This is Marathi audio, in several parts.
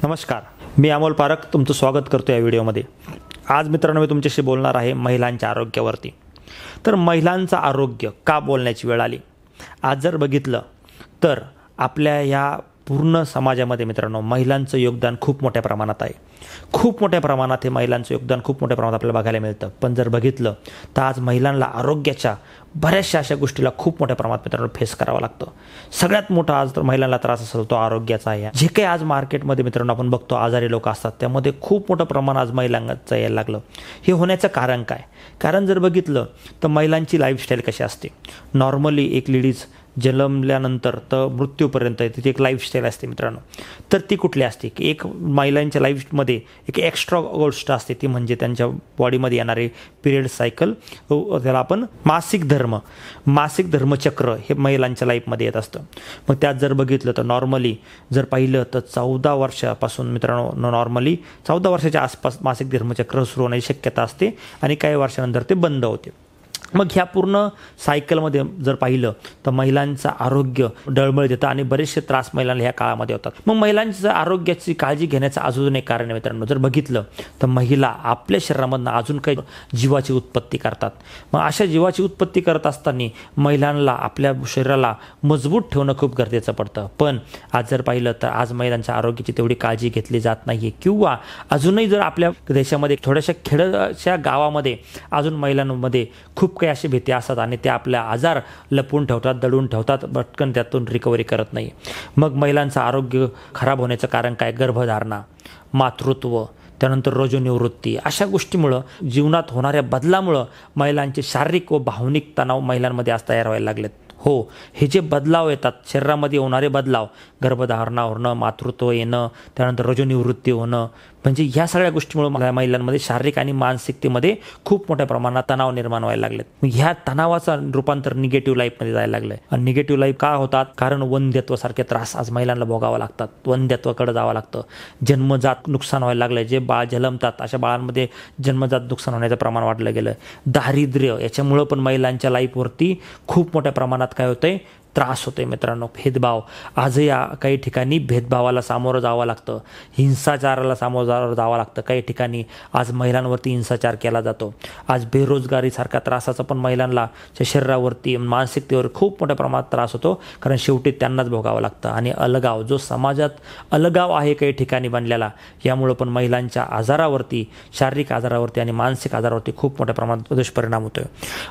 नमस्कार, मी अमोल पारख तुमचं स्वागत करतो या व्हिडिओमध्ये। आज मित्रांनो मी तुमच्याशी बोलणार आहे महिलांच्या आरोग्यावरती। तर महिलांचं आरोग्य का बोलण्याची वेळ आली। आज जर बघितलं तर आपल्या या पूर्ण समाजामध्ये मित्रांनो महिलांचं योगदान खूप मोठ्या प्रमाणात आहे। खूप मोठ्या प्रमाणात हे महिलांचं योगदान खूप मोठ्या प्रमाणात आपल्याला बघायला मिळतं। पण जर बघितलं तर आज महिलांना आरोग्याच्या बऱ्याचशा अशा गोष्टीला खूप मोठ्या प्रमाणात मित्रांनो फेस करावं लागतं। सगळ्यात मोठा आज तर महिलांना त्रास असतो तो आरोग्याचा आहे। जे काही आज मार्केटमध्ये मित्रांनो आपण बघतो आजारी लोक असतात त्यामध्ये खूप मोठं प्रमाण आज महिलांचं यायला लागलं। हे होण्याचं कारण काय? कारण जर बघितलं तर महिलांची लाईफस्टाईल कशी असते। नॉर्मली एक लेडीज जन्मल्यानंतर तर मृत्यूपर्यंत तिची एक लाईफस्टाईल असते मित्रांनो। तर ती कुठली असते की एक महिलांच्या लाईफमध्ये एक एक्स्ट्रा गोष्ट असते ती म्हणजे त्यांच्या बॉडीमध्ये येणारे पिरियड सायकल, त्याला आपण मासिक धर्मचक्र हे महिलांच्या लाईफमध्ये येत असतं। मग त्यात जर बघितलं तर नॉर्मली जर पाहिलं तर 14 वर्षापासून मित्रांनो नॉर्मली 14 वर्षाच्या आसपास मासिक धर्मचक्र सुरू होण्याची शक्यता असते आणि काही वर्षानंतर ते बंद होते। मग ह्या पूर्ण सायकलमध्ये जर पाहिलं तर महिलांचं आरोग्य डळमळीत येतं आणि बरेचसे त्रास महिलांना ह्या काळामध्ये होतात। मग महिलांच्या आरोग्याची काळजी घेण्याचं अजून एक कारण आहे मित्रांनो। जर बघितलं तर महिला आपल्या शरीरामधनं अजून काही जीवाची उत्पत्ती करतात। मग अशा जीवाची उत्पत्ती करत असताना महिलांना आपल्या शरीराला मजबूत ठेवणं खूप गरजेचं पडतं। पण आज जर पाहिलं तर आज महिलांच्या आरोग्याची तेवढी काळजी घेतली जात नाही किंवा अजूनही जर आपल्या देशामध्ये थोड्याशा खेड्याच्या गावामध्ये अजून महिलांमध्ये खूप काही अशी भीती असतात आणि ते आपल्या आजार लपवून ठेवतात, दडून ठेवतात, पटकन त्यातून रिकव्हरी करत नाही। मग महिलांचं आरोग्य खराब होण्याचं कारण काय? गर्भधारणा, मातृत्व, त्यानंतर रजोनिवृत्ती अशा गोष्टीमुळं जीवनात होणाऱ्या बदलामुळं महिलांचे शारीरिक व भावनिक तणाव महिलांमध्ये आज तयार व्हायला लागलेत। हो, हे जे बदलाव येतात शरीरामध्ये होणारे बदलाव, गर्भधारणा होणं, मातृत्व येणं, त्यानंतर रजोनिवृत्ती होणं, म्हणजे ह्या सगळ्या गोष्टीमुळे महिलांमध्ये शारीरिक आणि मानसिकतेमध्ये खूप मोठ्या प्रमाणात तणाव निर्माण व्हायला लागलेत। मग ह्या तणावाचं रूपांतर निगेटिव्ह लाईफमध्ये जायला लागलंय। आणि निगेटिव्ह लाईफ का होतात? कारण वंध्यत्वासारखे त्रास आज महिलांना भोगावं लागतात, वंध्यत्वाकडे जावं लागतं, जन्मजात नुकसान व्हायला लागलंय। जे बाळ जन्मतात अशा बाळांमध्ये जन्मजात नुकसान होण्याचं प्रमाण वाढलं गेलं। दारिद्र्य याच्यामुळं पण महिलांच्या लाईफवरती खूप मोठ्या प्रमाणात काय होतंय? त्रास होतोय मित्रांनो। भेदभाव, आजही काही ठिकाणी भेदभावाला सामोरं जावं लागतं, हिंसाचाराला सामोरं जावं लागतं। काही ठिकाणी आज महिलांवरती हिंसाचार केला जातो। आज बेरोजगारीसारखा त्रासाचा पण महिलांना शरीरावरती मानसिकतेवर खूप मोठ्या प्रमाणात त्रास होतो, कारण शेवटी त्यांनाच भोगावं लागतं। आणि अलगाव, जो समाजात अलगाव आहे काही ठिकाणी बनलेला, यामुळं पण महिलांच्या आजारावरती, शारीरिक आजारावरती आणि मानसिक आजारावरती खूप मोठ्या प्रमाणात दुष्परिणाम होतोय।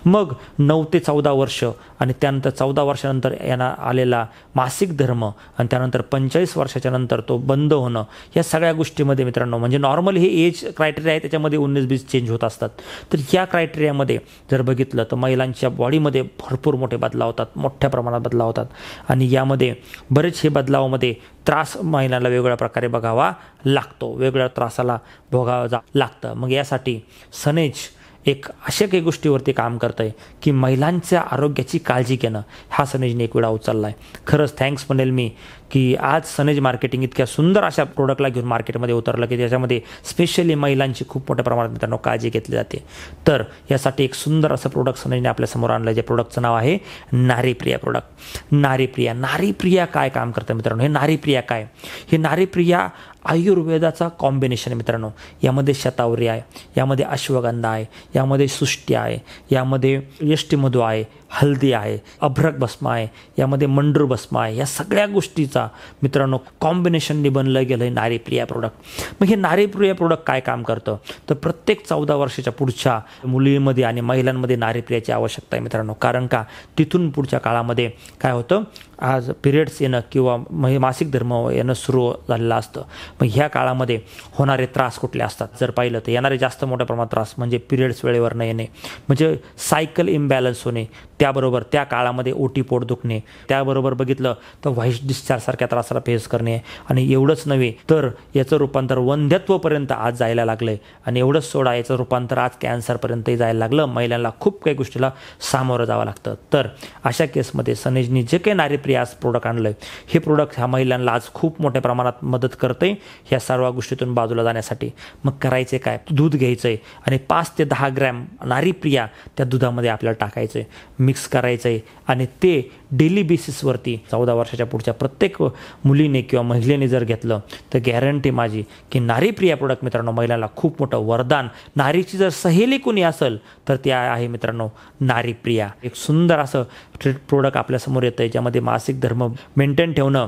मग 9 ते 14 वर्ष आणि त्यानंतर 14 वर्षानंतर यांना आलेला मासिक धर्म आणि त्यानंतर 45 वर्षाच्या नंतर तो बंद होणं, या सगळ्या गोष्टीमध्ये मित्रांनो म्हणजे नॉर्मली हे एज क्रायटेरिया आहे, त्याच्यामध्ये 19-20 चेंज होत असतात। तर या क्रायटेरियामध्ये जर बघितलं तर महिलांच्या बॉडीमध्ये भरपूर मोठे बदलाव होतात, मोठ्या प्रमाणात बदलाव होतात। आणि यामध्ये बरेच हे बदलावामध्ये त्रास महिलांना वेगवेगळ्या प्रकारे बघावा लागतो, वेगवेगळ्या त्रासाला भोगावं लागतं। मग यासाठी सनेज एक अशा काही गोष्टीवरती काम करतं आहे की महिलांच्या आरोग्याची काळजी घेणं, हा सनेजने एक वेळा उचलला आहे। खरंच थँक्स म्हणेल मी की आज सनेज मार्केटिंग इतक्या सुंदर अशा प्रोडक्टला घेऊन मार्केटमध्ये उतरलं की त्याच्यामध्ये स्पेशली महिलांची खूप मोठ्या प्रमाणात मित्रांनो काळजी घेतली जाते। तर यासाठी एक सुंदर असं प्रोडक्ट सनेजने आपल्यासमोर आणलं, जे प्रोडक्टचं नाव आहे नारीप्रिया प्रोडक्ट। नारीप्रिया काय काम करतं मित्रांनो? हे नारीप्रिया काय? हे नारीप्रिया आयुर्वेदाचा कॉम्बिनेशन मित्रांनो। यामध्ये शतावरी आहे, यामध्ये अश्वगंधा आहे, यामध्ये सुष्टी आहे, यामध्ये यष्टीमधू आहे, हल्दी आहे, अभ्रक भस्म आहे, यामध्ये मंडूर भस्म आहे। या सगळ्या गोष्टीचा मित्रांनो कॉम्बिनेशनने बनलं गेलं आहे नारीप्रिया प्रोडक्ट। मग हे नारीप्रिया प्रोडक्ट काय काम करतं? तर प्रत्येक 14 वर्षाच्या पुढच्या मुलींमध्ये आणि महिलांमध्ये नारीप्रियाची आवश्यकता आहे मित्रांनो। कारण का तिथून पुढच्या काळामध्ये काय होतं? आज पिरियड्स येणं किंवा मासिक धर्म येणं सुरू झालेलं असतं। मग ह्या काळामध्ये होणारे त्रास कुठले असतात? जर पाहिलं तर येणारे जास्त मोठ्या प्रमाणात त्रास म्हणजे पिरियड्स वेळेवर न येणे, म्हणजे सायकल इम्बॅलन्स होणे, त्याबरोबर त्या काळामध्ये ओटी पोट दुखणे, त्याबरोबर बघितलं तर व्हाईट डिस्चार्ज सारख्या त्रासाला फेस करणे। आणि एवढंच नव्हे तर याचं रूपांतर वंध्यत्वपर्यंत आज जायला लागलंय। आणि एवढंच सोडा, याचं रूपांतर आज कॅन्सरपर्यंतही जायला लागलं। महिलांना खूप काही गोष्टीला सामोरं जावं लागतं। तर अशा केसमध्ये सनेजनी जे काही नारीप्रिया आज प्रोडक्ट आणलं, हे प्रोडक्ट ह्या महिलांना आज खूप मोठ्या प्रमाणात मदत करते ह्या सर्व गोष्टीतून बाजूला जाण्यासाठी। मग करायचे काय? दूध घ्यायचं आहे आणि 5 ते 10 ग्रॅम नारीप्रिया त्या दुधामध्ये आपल्याला टाकायचं आहे, मिक्स करायचं आहे आणि ते डेली बेसिसवरती 14 वर्षाच्या पुढच्या प्रत्येक मुलीने किंवा महिलेने जर घेतलं तर गॅरंटी माझी की नारीप्रिया प्रोडक्ट मित्रांनो महिलांना खूप मोठं वरदान. नारीची जर सहेली कोणी असेल तर ती आहे मित्रांनो नारीप्रिया. एक सुंदर असं प्रोडक्ट आपल्यासमोर येतं आहे ज्यामध्ये मासिक धर्म मेंटेन ठेवणं,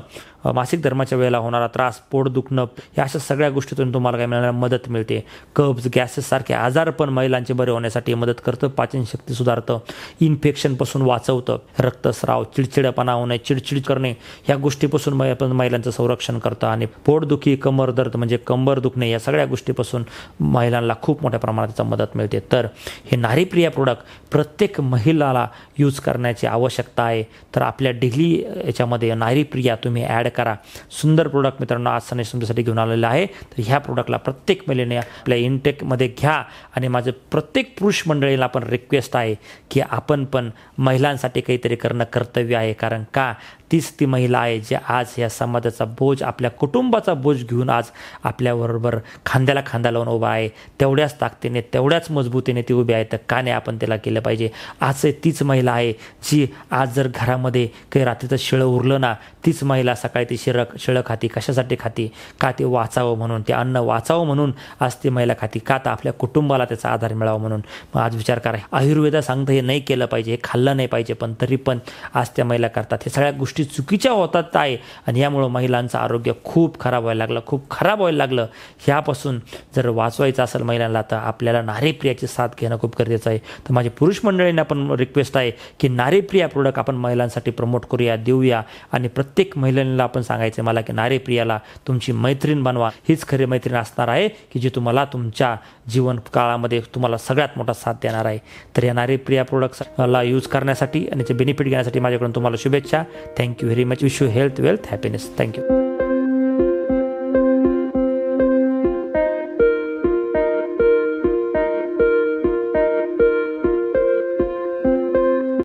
मासिक धर्माच्या वेळेला होणारा त्रास, पोट दुखणं, या अशा सगळ्या गोष्टीतून तुम्हाला काय मिळणार मदत मिळते. कब्ज, गॅसेससारखे आजार पण महिलांचे बरे होण्यासाठी मदत करतं, पाचनशक्ती सुधारतं, इन्फेक्शनपासून वाचवतं, रक्तस्राव, चिडचिडेपणा होणे, चिडचिड करणे ह्या गोष्टीपासून महिलांचं संरक्षण करतं आणि पोटदुखी, कमर दर्द म्हणजे कंबर दुखणे या सगळ्या गोष्टीपासून महिलांना खूप मोठ्या प्रमाणात त्याचा मदत मिळते. तर हे नारीप्रिया प्रोडक्ट प्रत्येक महिलाला यूज करण्याची आवश्यकता आहे. तर आपल्या डेली याच्यामध्ये नारीप्रिया तुम्ही ॲड करा. सुंदर प्रोडक्ट मित्रांनो आज संदेश तुमच्यासाठी घेऊन आलेला आहे. तर ह्या प्रोडक्टला प्रत्येक महिलेने आपल्या इनटेकमध्ये घ्या. आणि माझं प्रत्येक पुरुष मंडळीला पण रिक्वेस्ट आहे की आपण पण महिलांसाठी काहीतरी करणं कर्तव्य आहे. कारण का तीच ती महिला आहे जी आज या समाजाचा बोज, आपल्या कुटुंबाचा बोज घेऊन आज आपल्याबरोबर खांद्याला खांदा लावून उभा आहे. तेवढ्याच ताकदीने, तेवढ्याच मजबूतीने ती उभी आहे. तर का नाही आपण त्याला केलं पाहिजे. आज तीच महिला आहे जी आज जर घरामध्ये काही रात्रीचं शिळं उरलं ना, तीच महिला सकाळी ती शिळं खाती. कशासाठी खाती? का ते वाचावं म्हणून, ते अन्न वाचावं म्हणून आज ती महिला खाती. का तर आपल्या कुटुंबाला त्याचा आधार मिळावा म्हणून. मग आज विचार करा, आयुर्वेदा सांगतं हे नाही केलं पाहिजे, हे खाल्लं नाही पाहिजे, पण तरी पण आज त्या महिला करतात. हे सगळ्या गोष्टी चुकीच्या होतात आहे आणि यामुळं महिलांचं आरोग्य खूप खराब व्हायला लागलं. ह्यापासून जर वाचवायचं असेल महिलांना तर आपल्याला नारीप्रियाची साथ घेणं खूप गरजेचं आहे. तर माझे पुरुष मंडळींना पण रिक्वेस्ट आहे की नारीप्रिया प्रोडक्ट आपण महिलांसाठी प्रमोट करूया, देऊया आणि प्रत्येक महिलांना आपण सांगायचं मला की नारीप्रियाला तुमची मैत्रीण बनवा. हीच खरी मैत्रीण असणार आहे की जी तुम्हाला तुमच्या जीवन काळामध्ये तुम्हाला सगळ्यात मोठा साथ देणार आहे. तर या नारीप्रिया प्रोडक्ट्सला यूज करण्यासाठी आणि त्याचे बेनिफिट घेण्यासाठी माझ्याकडून तुम्हाला शुभेच्छा. Thank you very much. Wish you health, wealth, happiness. Thank you.